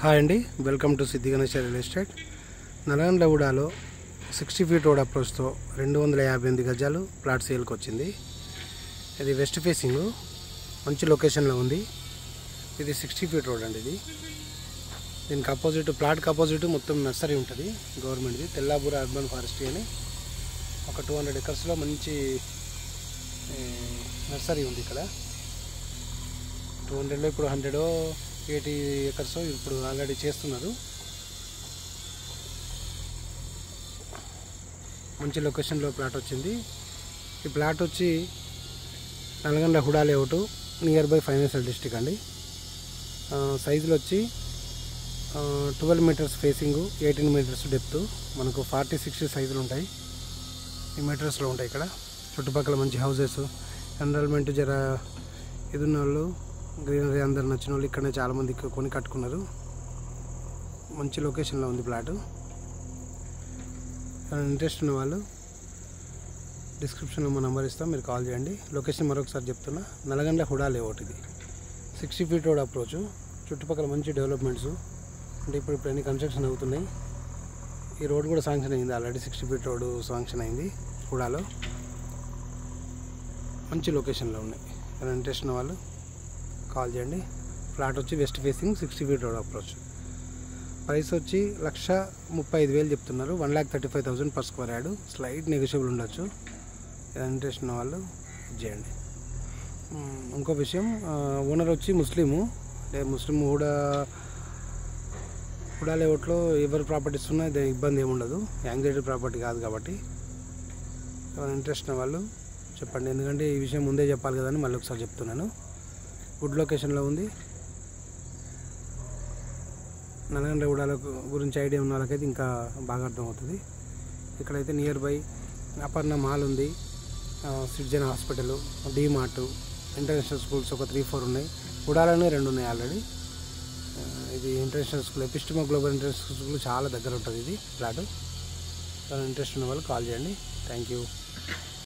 Hi అండి, welcome to Siddhi Ganesh real estate. నల్గొండలో 60 feet road అప్రోచ్తో 258 గజాలు ప్లాట్ సేల్కి వచ్చింది. ఇది వెస్ట్ ఫేసింగ్, మంచి లొకేషన్లో ఉంది. ఇది 60 ఫీట్ రోడ్ అండి. దీనికి అపోజిట్, ప్లాట్కి అపోజిట్ మొత్తం నర్సరీ ఉంటుంది గవర్నమెంట్ది. తెల్లాపూర్ అర్బన్ ఫారెస్ట్రీ అని ఒక 200 ఎకర్స్లో మంచి నర్సరీ ఉంది. ఇక్కడ 200లో ఇప్పుడు 180 ఎకర్స్ ఇప్పుడు ఆల్రెడీ చేస్తున్నారు. మంచి లొకేషన్లో ప్లాట్ వచ్చింది. ఈ ప్లాట్ వచ్చి Nalgonda HUDA layout, near by financial district అండి. సైజులు వచ్చి 12 మీటర్స్ ఫేసింగ్, 18 మీటర్స్ డెప్త్, మనకు 40-60 సైజులు ఉంటాయి. ఈ మీటర్స్లో ఉంటాయి. ఇక్కడ చుట్టుపక్కల మంచి హౌసెస్, ఎన్రోల్మెంట్ జర ఎదున్న వాళ్ళు, గ్రీనరీ అందరు నచ్చిన వాళ్ళు ఇక్కడనే చాలామంది కొని కట్టుకున్నారు. మంచి లొకేషన్లో ఉంది ప్లాటు. ఇంట్రెస్ట్ ఉన్న వాళ్ళు డిస్క్రిప్షన్లో మా నెంబర్ ఇస్తాం, మీరు కాల్ చేయండి. లొకేషన్ మరొకసారి చెప్తున్నా, నల్గొండ హుడా లేఅవుట్. ఇది 60 ఫీట్ రోడ్ అప్రోచ్, చుట్టుపక్కల మంచి డెవలప్మెంట్స్ అంటే ఇప్పుడు అన్ని కన్స్ట్రక్షన్ అవుతున్నాయి. ఈ రోడ్ కూడా శాంక్షన్ అయింది ఆల్రెడీ. 60 ఫీట్ రోడ్ శాంక్షన్ అయింది హుడాలో. మంచి లొకేషన్లో ఉన్నాయి. ఇంట్రెస్ట్ ఉన్న వాళ్ళు కాల్ చేయండి. ఫ్లాట్ వచ్చి west facing, 60 feet road approach. Price వచ్చి 1,35,000 చెప్తున్నారు. 1,35,000 per square yard. Slight negotiable ఉండొచ్చు. ఇంట్రెస్ట్ ఉన్న వాళ్ళు చేయండి. ఇంకో విషయం, ఓనర్ వచ్చి ముస్లిము హుడా లేఅవుట్లో ఎవరు ప్రాపర్టీస్ ఉన్నా ఇబ్బంది ఏమి ఉండదు. యాంగ్జైటీ ప్రాపర్టీ కాదు కాబట్టి ఇంట్రెస్ట్ ఉన్న వాళ్ళు చెప్పండి. ఎందుకంటే ఈ విషయం ముందే చెప్పాలి కదా అని మళ్ళీ ఒకసారి చెప్తున్నాను. గుడ్ లొకేషన్లో ఉంది. నల్గొండ హుడాల గురించి ఐడియా ఉన్న వాళ్ళకైతే ఇంకా బాగా అర్థమవుతుంది. ఇక్కడైతే నియర్ బై అపర్ణ మాల్ ఉంది, citizen hospital, DMart, international schools ఒక 3-4 ఉన్నాయి. హుడాలోనే 2 ఉన్నాయి ఆల్రెడీ. ఇది international school, Epistemo global international school చాలా దగ్గర ఉంటుంది ఇది ఫ్లాట్. ఇంట్రెస్ట్ ఉన్న వాళ్ళు కాల్ చేయండి. Thank you.